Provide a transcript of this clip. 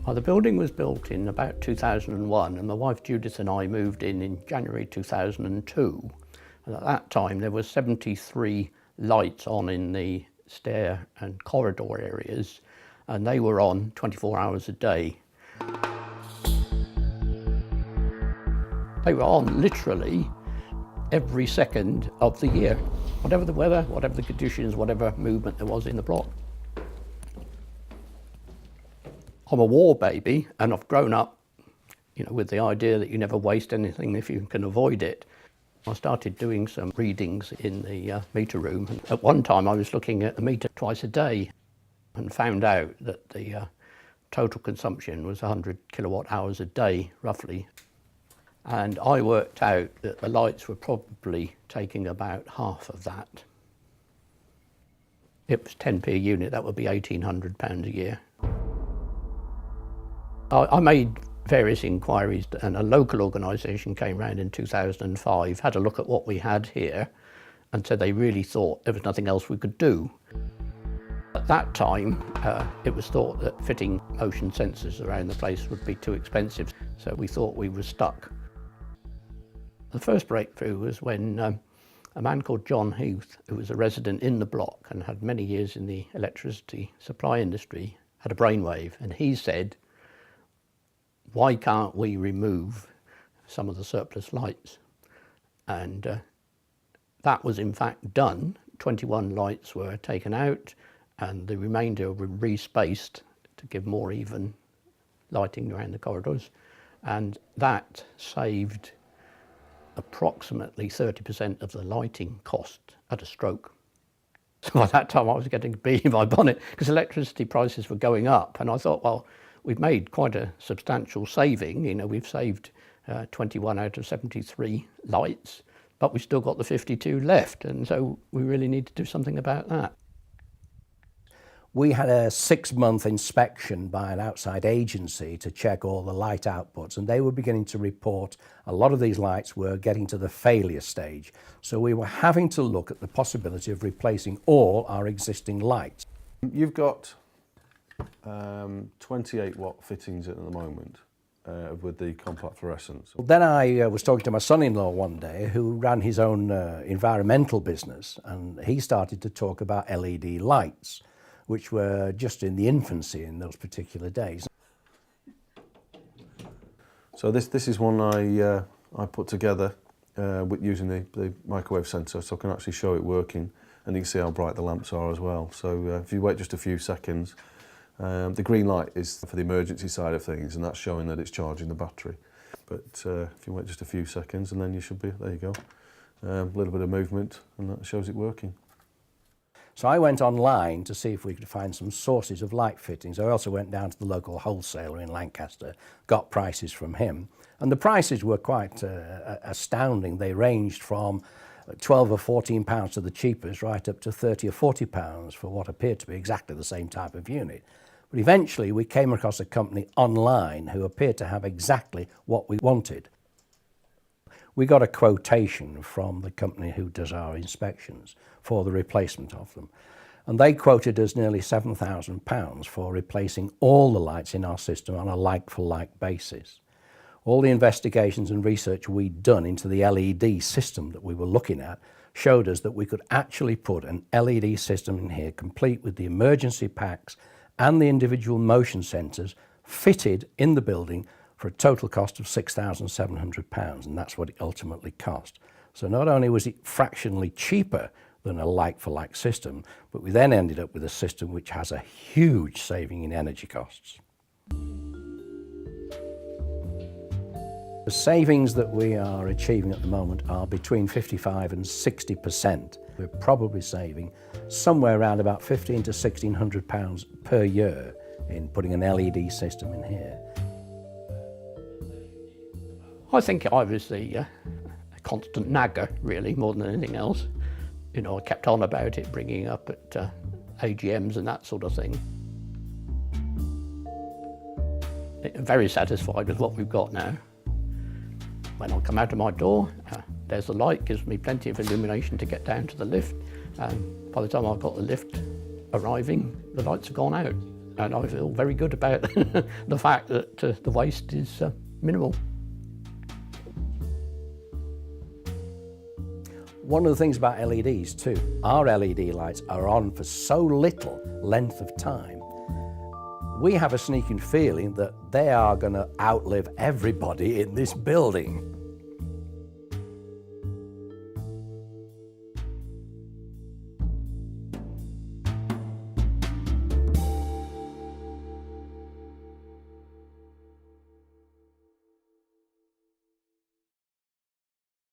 Well, the building was built in about 2001 and my wife Judith and I moved in January 2002. And at that time there were 73 lights on in the stair and corridor areas and they were on 24 hours a day. They were on literally every second of the year, whatever the weather, whatever the conditions, whatever movement there was in the block. I'm a war baby and I've grown up, with the idea that you never waste anything if you can avoid it. I started doing some readings in the meter room. And at one time I was looking at the meter twice a day and found out that the total consumption was 100 kilowatt hours a day, roughly. And I worked out that the lights were probably taking about half of that. It was 10p a unit, that would be £1,800 a year. I made various inquiries and a local organisation came round in 2005, had a look at what we had here and said they really thought there was nothing else we could do. At that time, it was thought that fitting motion sensors around the place would be too expensive, so we thought we were stuck. The first breakthrough was when a man called John Heath, who was a resident in the block and had many years in the electricity supply industry, had a brainwave, and he said, why can't we remove some of the surplus lights? And that was in fact done. 21 lights were taken out and the remainder were respaced to give more even lighting around the corridors, and that saved approximately 30% of the lighting cost at a stroke. So by that time I was getting a bee in my bonnet because electricity prices were going up, and I thought, well, we've made quite a substantial saving. We've saved 21 out of 73 lights, but we've still got the 52 left, and so we really need to do something about that. We had a 6-month inspection by an outside agency to check all the light outputs, and they were beginning to report a lot of these lights were getting to the failure stage. So we were having to look at the possibility of replacing all our existing lights. You've got 28 watt fittings at the moment with the compact fluorescents. Then I was talking to my son-in-law one day who ran his own environmental business, and he started to talk about LED lights, which were just in the infancy in those particular days. So this is one I put together using the microwave sensor, so I can actually show it working, and you can see how bright the lamps are as well. So if you wait just a few seconds, the green light is for the emergency side of things, and that's showing that it's charging the battery. But if you wait just a few seconds, and then you should be, there you go, a little bit of movement, and that shows it working. So I went online to see if we could find some sources of light fittings. I also went down to the local wholesaler in Lancaster, got prices from him, and the prices were quite astounding. They ranged from 12 or 14 pounds to the cheapest, right up to 30 or 40 pounds for what appeared to be exactly the same type of unit. But eventually we came across a company online who appeared to have exactly what we wanted. We got a quotation from the company who does our inspections for the replacement of them, and they quoted us nearly £7,000 for replacing all the lights in our system on a like-for-like basis. All the investigations and research we'd done into the LED system that we were looking at showed us that we could actually put an LED system in here complete with the emergency packs and the individual motion sensors fitted in the building for a total cost of £6,700, and that's what it ultimately cost. So not only was it fractionally cheaper than a like-for-like system, but we then ended up with a system which has a huge saving in energy costs. The savings that we are achieving at the moment are between 55 and 60%. We're probably saving somewhere around about £1,500 to £1,600 per year in putting an LED system in here. I think I was the constant nagger, really, more than anything else. I kept on about it, bringing up at AGMs and that sort of thing. I'm very satisfied with what we've got now. When I come out of my door, there's the light, gives me plenty of illumination to get down to the lift. And by the time I've got the lift arriving, the lights have gone out. And I feel very good about the fact that the waste is minimal. One of the things about LEDs too, our LED lights are on for so little length of time. We have a sneaking feeling that they are going to outlive everybody in this building.